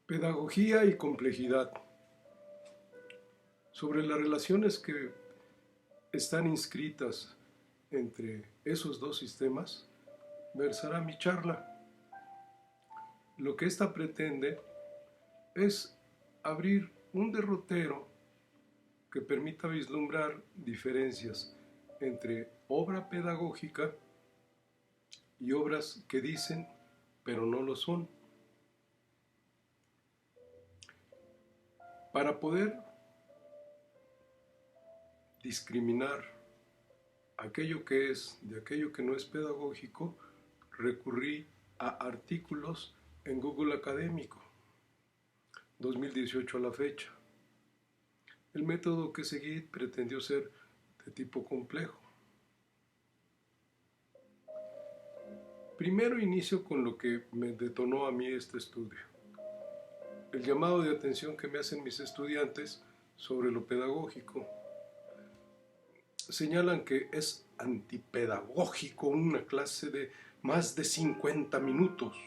Pedagogía y complejidad. Sobre las relaciones que están inscritas entre esos dos sistemas, versará mi charla. Lo que ésta pretende es abrir un derrotero que permita vislumbrar diferencias entre obra pedagógica y obras que dicen pero no lo son. Para poder discriminar aquello que es de aquello que no es pedagógico, recurrí a artículos en Google Académico, 2018 a la fecha. El método que seguí pretendió ser de tipo complejo. Primero inicio con lo que me detonó a mí este estudio. El llamado de atención que me hacen mis estudiantes sobre lo pedagógico. Señalan que es antipedagógico una clase de más de 50 minutos.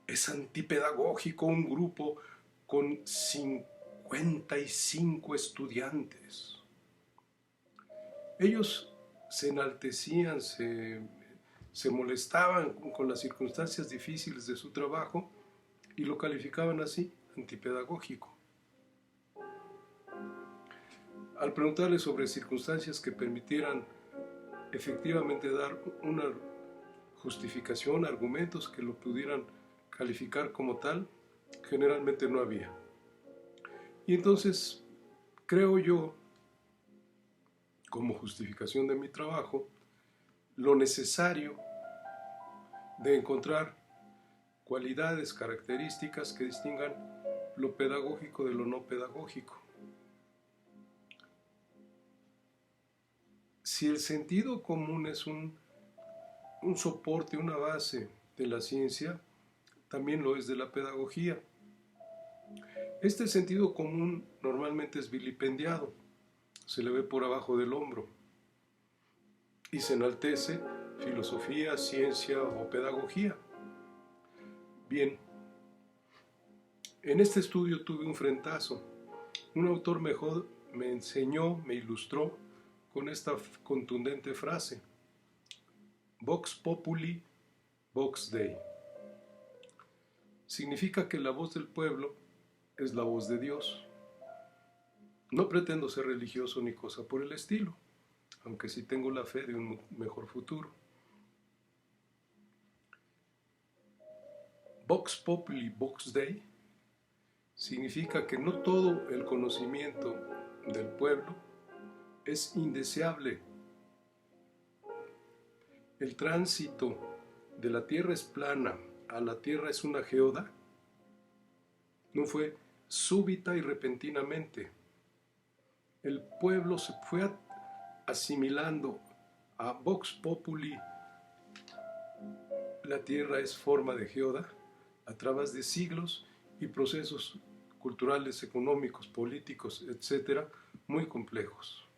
Es antipedagógico un grupo con 55 estudiantes. Ellos se enaltecían, se molestaban con las circunstancias difíciles de su trabajo y lo calificaban así, antipedagógico. Al preguntarles sobre circunstancias que permitieran efectivamente dar una justificación, argumentos que lo pudieran calificar como tal, generalmente no había. Y entonces, creo yo, como justificación de mi trabajo, lo necesario de encontrar cualidades, características que distingan lo pedagógico de lo no pedagógico. Si el sentido común es un soporte, una base de la ciencia, también lo es de la pedagogía. Este sentido común normalmente es vilipendiado, se le ve por abajo del hombro y se enaltece filosofía, ciencia o pedagogía. Bien, en este estudio tuve un frentazo. Un autor mejor me enseñó, me ilustró con esta contundente frase: Vox Populi, Vox Dei. Significa que la voz del pueblo es la voz de Dios. No pretendo ser religioso ni cosa por el estilo, aunque sí tengo la fe de un mejor futuro. Vox Populi, Vox Dei significa que no todo el conocimiento del pueblo es indeseable. El tránsito de la tierra es plana a la tierra es una geoda. No fue súbita y repentinamente. El pueblo se fue asimilando a Vox Populi, la tierra es forma de geoda, a través de siglos y procesos culturales, económicos, políticos, etcétera, muy complejos.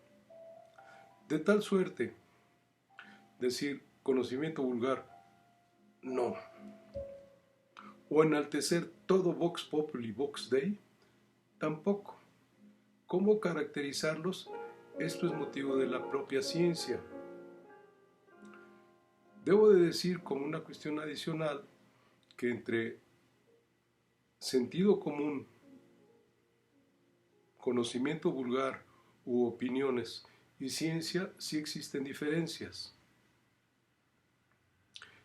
De tal suerte, decir conocimiento vulgar, no. O enaltecer todo Vox Populi, Vox Dei, tampoco. ¿Cómo caracterizarlos? Esto es motivo de la propia ciencia. Debo de decir como una cuestión adicional que entre sentido común, conocimiento vulgar u opiniones y ciencia sí existen diferencias.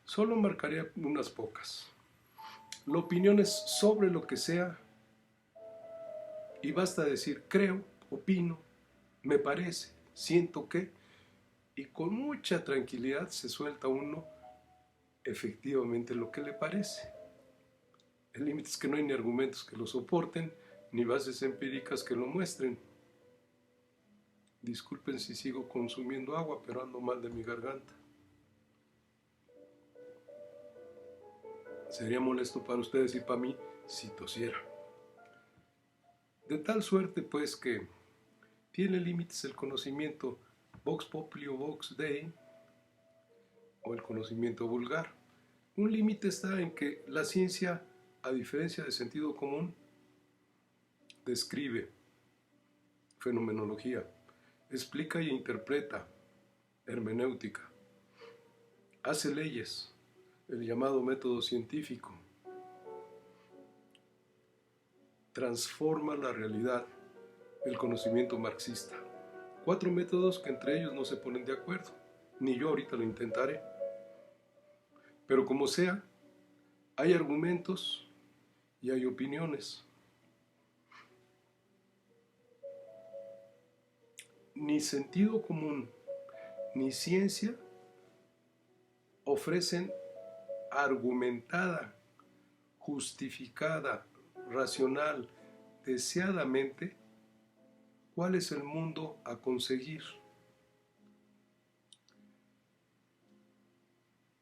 Solo marcaré unas pocas. La opinión es sobre lo que sea y basta decir creo, opino, me parece, siento que, y con mucha tranquilidad se suelta uno efectivamente lo que le parece. El límite es que no hay ni argumentos que lo soporten, ni bases empíricas que lo muestren. Disculpen si sigo consumiendo agua, pero ando mal de mi garganta. Sería molesto para ustedes y para mí si tosiera. De tal suerte, pues, que tiene límites el conocimiento Vox Populi o Vox Dei, o el conocimiento vulgar. Un límite está en que la ciencia a diferencia de sentido común, describe, fenomenología, explica y interpreta, hermenéutica, hace leyes, el llamado método científico, transforma la realidad, el conocimiento marxista. 4 métodos que entre ellos no se ponen de acuerdo, ni yo ahorita lo intentaré. Pero como sea, hay argumentos y hay opiniones. Ni sentido común ni ciencia ofrecen argumentada, justificada, racional, deseadamente, cuál es el mundo a conseguir.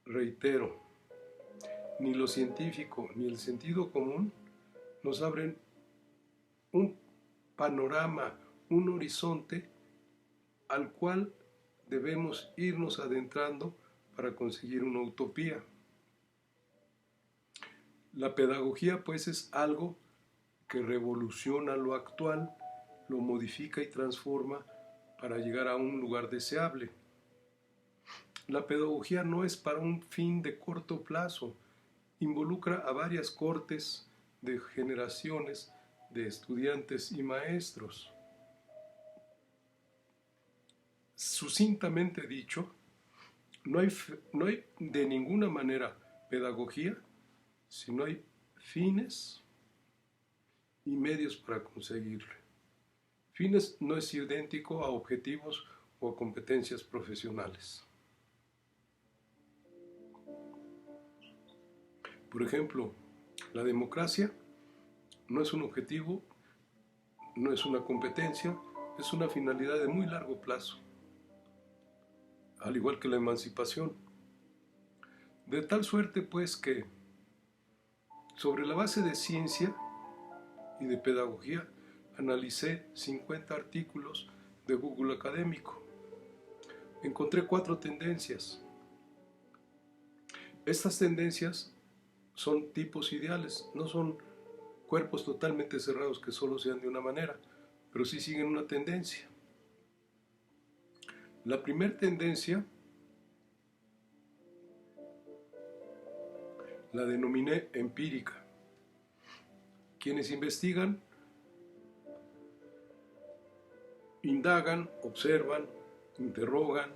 Reitero, ni lo científico ni el sentido común nos abren un panorama, un horizonte al cual debemos irnos adentrando para conseguir una utopía. La pedagogía, pues, es algo que revoluciona lo actual, lo modifica y transforma para llegar a un lugar deseable. La pedagogía no es para un fin de corto plazo, involucra a varias cortes de generaciones de estudiantes y maestros. Sucintamente dicho, no hay de ninguna manera pedagogía si no hay fines y medios para conseguirlo. Fines no es idéntico a objetivos o a competencias profesionales. Por ejemplo, la democracia no es un objetivo, no es una competencia, es una finalidad de muy largo plazo, al igual que la emancipación. De tal suerte, pues, que sobre la base de ciencia y de pedagogía, analicé 50 artículos de Google Académico. Encontré 4 tendencias. Estas tendencias son tipos ideales, no son cuerpos totalmente cerrados que solo sean de una manera, pero sí siguen una tendencia. La primera tendencia la denominé empírica. Quienes investigan, indagan, observan, interrogan,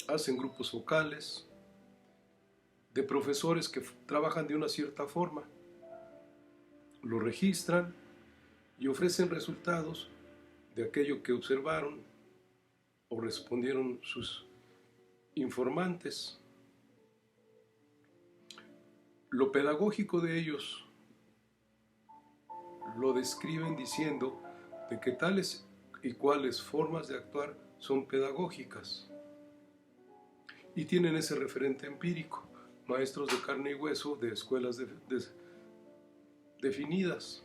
hacen grupos focales de profesores que trabajan de una cierta forma, lo registran y ofrecen resultados de aquello que observaron o respondieron sus informantes. Lo pedagógico de ellos lo describen diciendo de que tales y cuales formas de actuar son pedagógicas y tienen ese referente empírico, maestros de carne y hueso de escuelas definidas.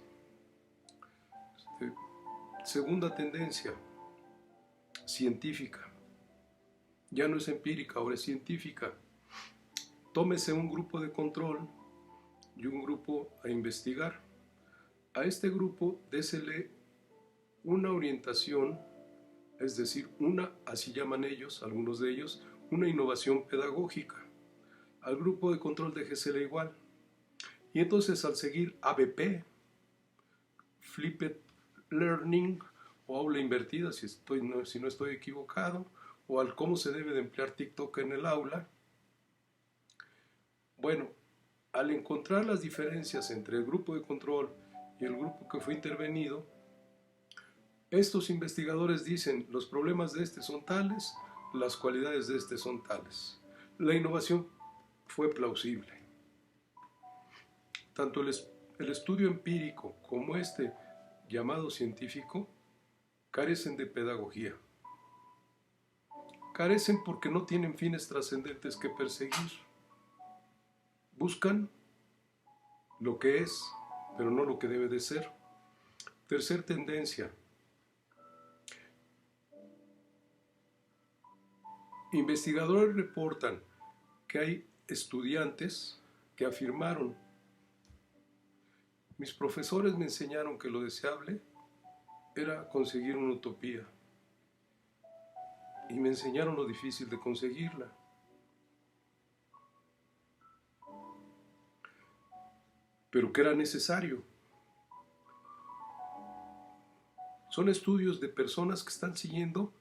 Segunda tendencia, científica. Ya no es empírica, ahora es científica. Tómese un grupo de control y un grupo a investigar. A este grupo désele una orientación, es decir, así llaman ellos, algunos de ellos, una innovación pedagógica. Al grupo de control déjesele igual. Y entonces al seguir ABP, Flipped Learning o aula invertida, si no estoy equivocado, o al cómo se debe de emplear TikTok en el aula. Bueno, al encontrar las diferencias entre el grupo de control y el grupo que fue intervenido, estos investigadores dicen, los problemas de este son tales, las cualidades de este son tales. La innovación fue plausible. Tanto el estudio empírico como este llamado científico carecen de pedagogía. Carecen porque no tienen fines trascendentes que perseguir. Buscan lo que es, pero no lo que debe de ser. Tercer tendencia. Investigadores reportan que hay estudiantes que afirmaron Mis profesores me enseñaron que lo deseable era conseguir una utopía y me enseñaron lo difícil de conseguirla. Pero que era necesario. Son estudios de personas que están siguiendo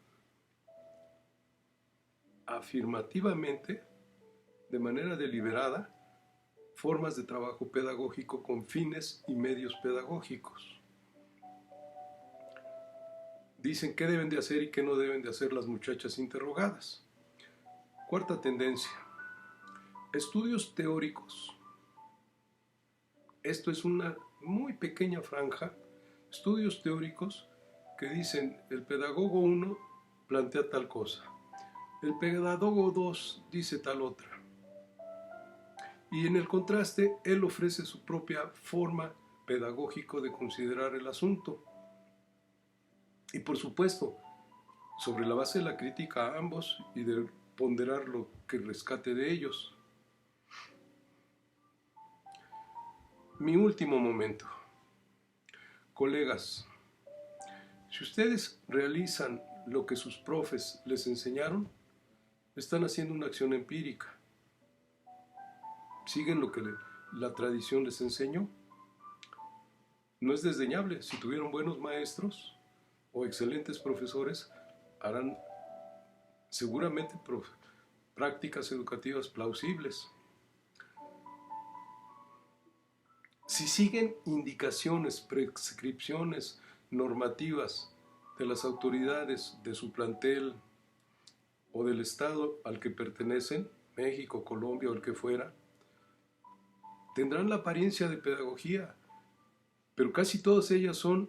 afirmativamente, de manera deliberada, formas de trabajo pedagógico con fines y medios pedagógicos. Dicen qué deben de hacer y qué no deben de hacer las muchachas interrogadas. Cuarta tendencia, estudios teóricos. Esto es una muy pequeña franja, estudios teóricos que dicen el pedagogo 1 plantea tal cosa, el pedagogo 2 dice tal otra. Y en el contraste, él ofrece su propia forma pedagógica de considerar el asunto. Y por supuesto, sobre la base de la crítica a ambos y de ponderar lo que rescate de ellos. Mi último momento. Colegas, si ustedes realizan lo que sus profes les enseñaron, están haciendo una acción empírica. Siguen lo que la tradición les enseñó. No es desdeñable. Si tuvieron buenos maestros o excelentes profesores, harán seguramente prácticas educativas plausibles. Si siguen indicaciones, prescripciones normativas de las autoridades de su plantel o del estado al que pertenecen, México, Colombia o el que fuera, tendrán la apariencia de pedagogía, pero casi todas ellas son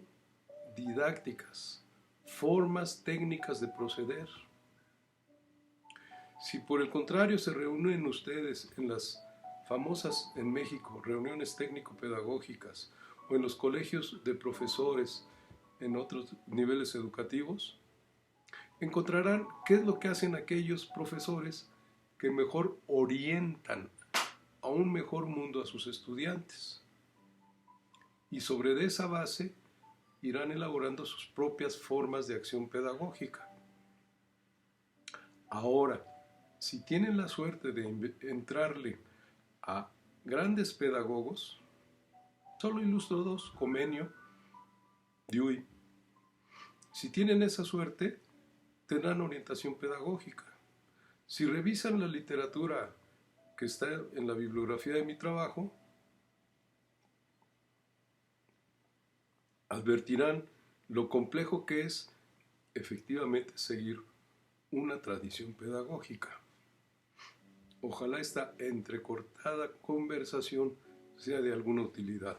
didácticas, formas técnicas de proceder. Si por el contrario se reúnen ustedes en las famosas en México reuniones técnico-pedagógicas o en los colegios de profesores en otros niveles educativos, encontrarán qué es lo que hacen aquellos profesores que mejor orientan a un mejor mundo a sus estudiantes. Y sobre esa base irán elaborando sus propias formas de acción pedagógica. Ahora, si tienen la suerte de entrarle a grandes pedagogos, solo ilustro dos, Comenio, Dewey. Si tienen esa suerte, tendrán orientación pedagógica. Si revisan la literatura que está en la bibliografía de mi trabajo, advertirán lo complejo que es efectivamente seguir una tradición pedagógica. Ojalá esta entrecortada conversación sea de alguna utilidad.